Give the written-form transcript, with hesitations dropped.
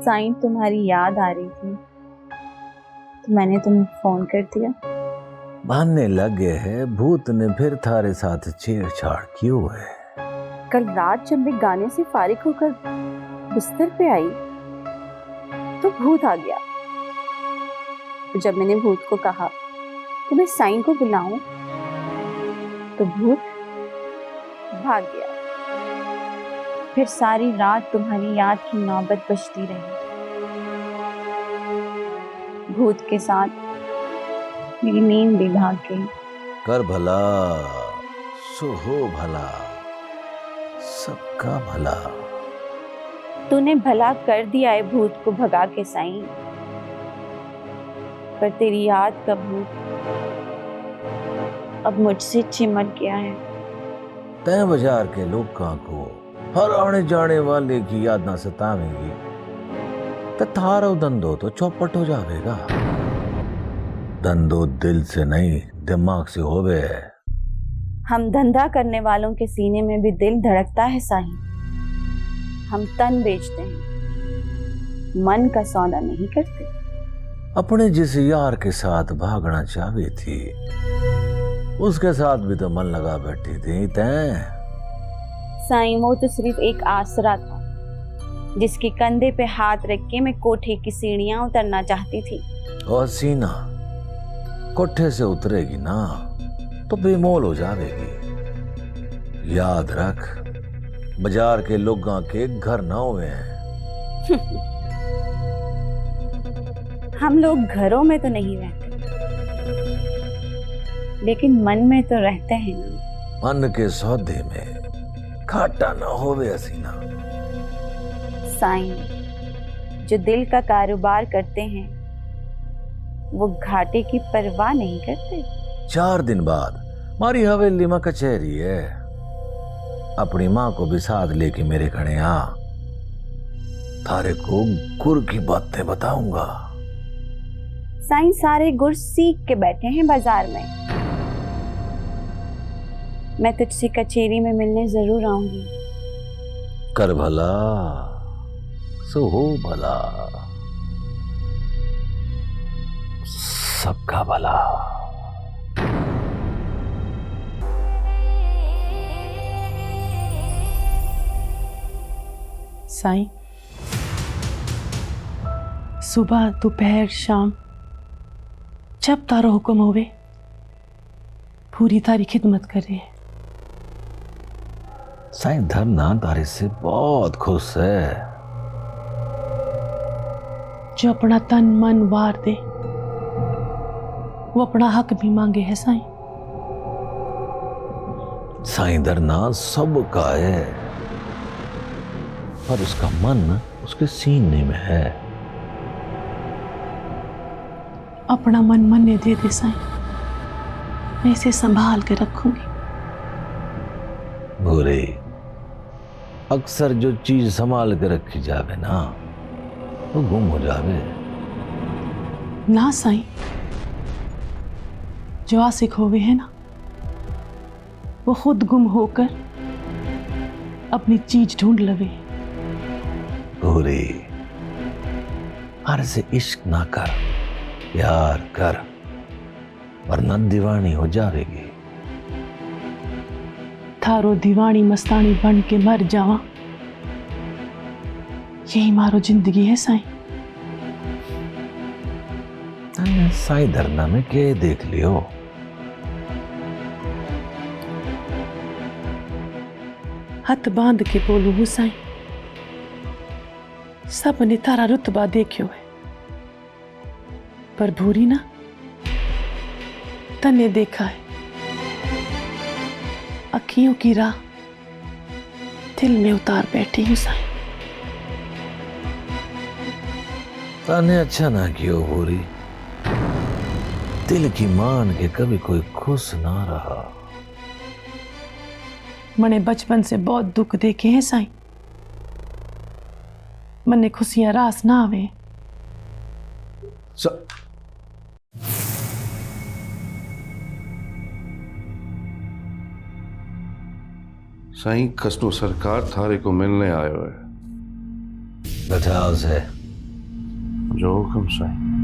साईं तुम्हारी याद आ रही थी तो मैंने तुम्हें फोन कर दिया। मानने लगे है भूत ने फिर थारे साथ छेड़छाड़ क्यों है? कल रात जब मैं गाने से फारिग होकर बिस्तर पे आई तो भूत आ गया। तो जब मैंने भूत को कहा कि मैं साईं को बुलाऊं तो भूत भाग गया। फिर सारी रात तुम्हारी याद की नौबत बजती रही। भूत के साथ मेरी नींद भी भाग गई। कर भला सो हो भला, सबका भला। तूने भला कर दिया है भूत को भगा के साईं, पर तेरी याद का भूत अब मुझसे चिमट गया है। तय बाजार के लोगों को हर आने जाने वाले की याद ना सतावेगी तो थारो धंधो तो चौपट हो जाएगा। धंधो दिल से नहीं दिमाग से होवे है। हम धंधा करने वालों के सीने में भी दिल धड़कता है साईं। हम तन बेचते हैं, मन का सौदा नहीं करते। अपने जिस यार के साथ भागना चाहती थी उसके साथ भी तो मन लगा बैठी थी तैं। साईं वो तो सिर्फ एक आसरा था जिसके कंधे पे हाथ रख के मैं कोठे की सीढ़ियां उतरना चाहती थी। और सीना कोठे से उतरेगी ना तो बेमोल हो जाएगी। याद रख बाजार के लोगों के घर ना हुए हैं। हम लोग घरों में तो नहीं रहते लेकिन मन में तो रहते हैं ना। मन के सौदे में घाटा ना होवे हसीना। साईं जो दिल का कारोबार करते हैं वो घाटे की परवाह नहीं करते। 4 दिन बाद हमारी हवेली में कचहरी है। अपनी माँ को भी साथ लेके मेरे खड़े आ। थारे को गुर की बातें बताऊंगा। साईं सारे गुर सीख के बैठे हैं बाजार में। मैं तुझसे कचेरी में मिलने जरूर आऊंगी। कर भला सो हो भला, सबका भला। साईं सुबह दोपहर शाम जब तारो हुक्म होवे पूरी तारी खिदमत कर रहे हैं। साईं धरना तारे से बहुत खुश है। जो अपना तन मन वार दे वो अपना हक भी मांगे है साईं। साईं धरना सबका है पर उसका मन उसके सीने में है। अपना मन मन्ने दे दे साईं, मैं इसे संभाल के रखूंगी। भूरे अक्सर जो चीज संभाल के रखी जावे ना वो गुम हो जावे। ना साईं जो आशिक होवे है ना वो खुद गुम होकर अपनी चीज ढूंढ लवे। भूरे हर से इश्क ना कर, प्यार कर वरना दीवानी हो जाएगी। थारो दीवानी मस्तानी बन के मर जावा यही मारो जिंदगी है साईं। साईं धरना में के देख लियो। हाथ बांध के बोलू हूँ साईं, सब ने तारा रुतबा देखियो है पर भूरी ना तने देखा है। अखियों की राह दिल में उतार बैठी हूँ साईं। ताने अच्छा ना कियो भूरी, दिल की मान के कभी कोई खुश ना रहा। मने बचपन से बहुत दुख देखे हैं साईं, मने खुशियां रास ना आवे। साईं खसनो सरकार थारे को मिलने आयो है। बताओ से जो हुक्म साईं।